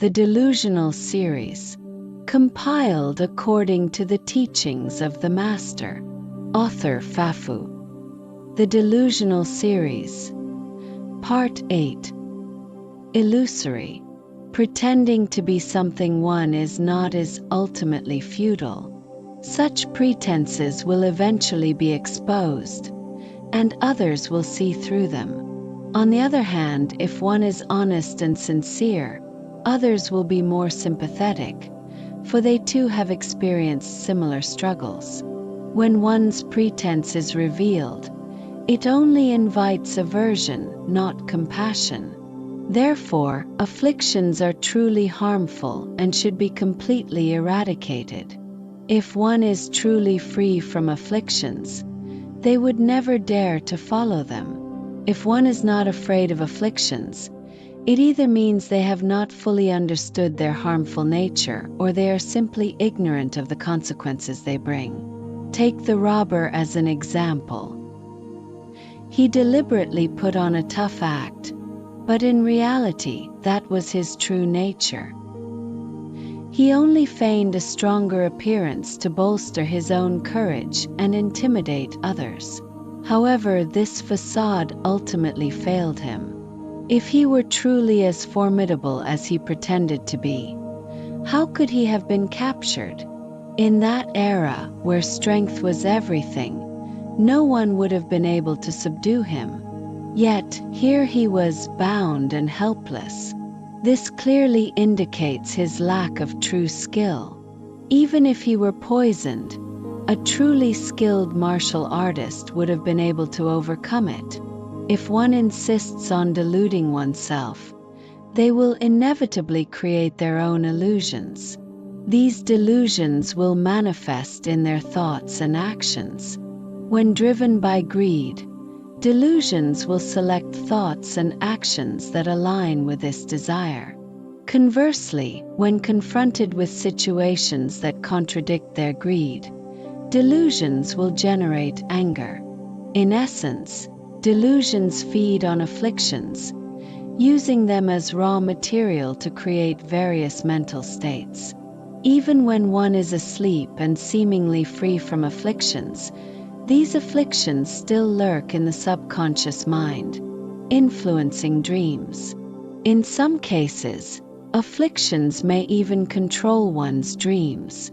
the Delusional Series, compiled according to the teachings of the Master. Author Fafu. The Delusional Series. Part 8. Illusory. Pretending to be something one is not is ultimately futile. Such pretenses will eventually be exposed, and others will see through them. On the other hand, if one is honest and sincere, others will be more sympathetic, for they too have experienced similar struggles. When one's pretense is revealed, it only invites aversion, not compassion. Therefore, afflictions are truly harmful and should be completely eradicated. If one is truly free from afflictions, they would never dare to follow them. If one is not afraid of afflictions, it either means they have not fully understood their harmful nature, or they are simply ignorant of the consequences they bring. Take the robber as an example. He deliberately put on a tough act, but in reality, that was his true nature. He only feigned a stronger appearance to bolster his own courage and intimidate others. However, this facade ultimately failed him. If he were truly as formidable as he pretended to be, how could he have been captured? In that era, where strength was everything, no one would have been able to subdue him. Yet, here he was, bound and helpless. This clearly indicates his lack of true skill. Even if he were poisoned, a truly skilled martial artist would have been able to overcome it. If one insists on deluding oneself, they will inevitably create their own illusions. These delusions will manifest in their thoughts and actions. When driven by greed, delusions will select thoughts and actions that align with this desire. Conversely, when confronted with situations that contradict their greed, delusions will generate anger. In essence, delusions feed on afflictions, using them as raw material to create various mental states. Even when one is asleep and seemingly free from afflictions, these afflictions still lurk in the subconscious mind, influencing dreams. In some cases, afflictions may even control one's dreams.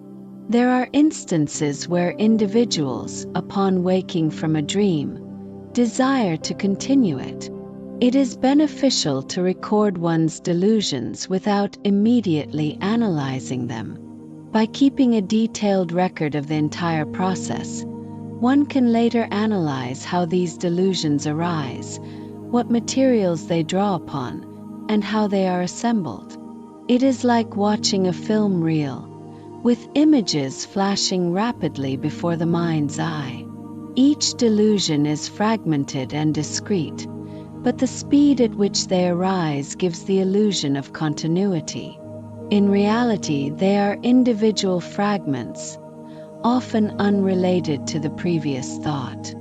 There are instances where individuals, upon waking from a dream, desire to continue it. It is beneficial to record one's delusions without immediately analyzing them. By keeping a detailed record of the entire process, one can later analyze how these delusions arise, what materials they draw upon, and how they are assembled. It is like watching a film reel, with images flashing rapidly before the mind's eye. Each delusion is fragmented and discrete, but the speed at which they arise gives the illusion of continuity. In reality, they are individual fragments, often unrelated to the previous thought.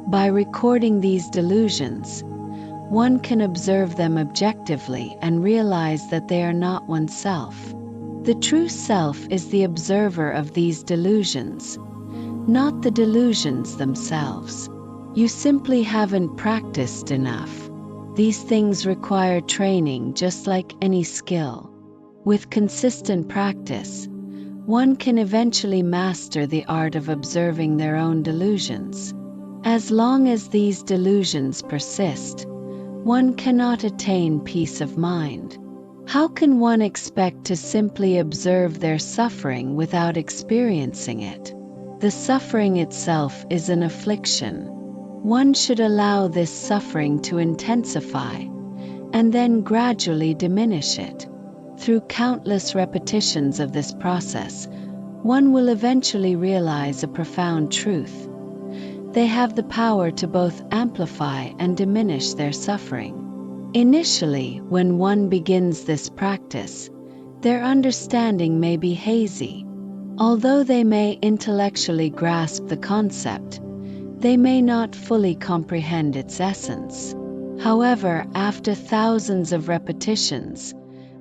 By recording these delusions, one can observe them objectively and realize that they are not oneself. The true self is the observer of these delusions, not the delusions themselves. You simply haven't practiced enough. These things require training just like any skill. With consistent practice, one can eventually master the art of observing their own delusions. As long as these delusions persist, one cannot attain peace of mind. How can one expect to simply observe their suffering without experiencing it? The suffering itself is an affliction. One should allow this suffering to intensify, and then gradually diminish it. Through countless repetitions of this process, one will eventually realize a profound truth. They have the power to both amplify and diminish their suffering. Initially, when one begins this practice, their understanding may be hazy. Although they may intellectually grasp the concept, they may not fully comprehend its essence. However, after thousands of repetitions,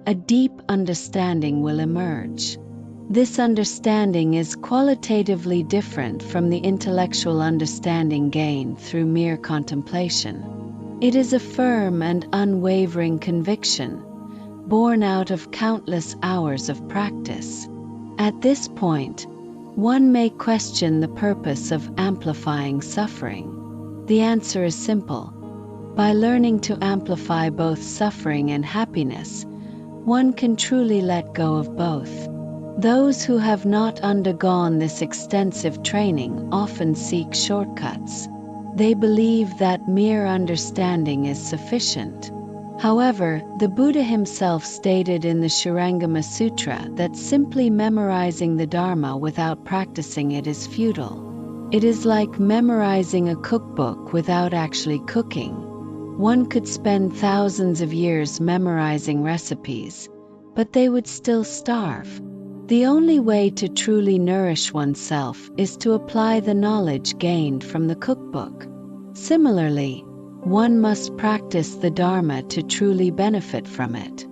a deep understanding will emerge. This understanding is qualitatively different from the intellectual understanding gained through mere contemplation. It is a firm and unwavering conviction, born out of countless hours of practice. At this point, one may question the purpose of amplifying suffering. The answer is simple. By learning to amplify both suffering and happiness, one can truly let go of both. Those who have not undergone this extensive training often seek shortcuts. They believe that mere understanding is sufficient. However, the Buddha himself stated in the Shurangama Sutra that simply memorizing the Dharma without practicing it is futile. It is like memorizing a cookbook without actually cooking. One could spend thousands of years memorizing recipes, but they would still starve. The only way to truly nourish oneself is to apply the knowledge gained from the cookbook. Similarly, one must practice the Dharma to truly benefit from it.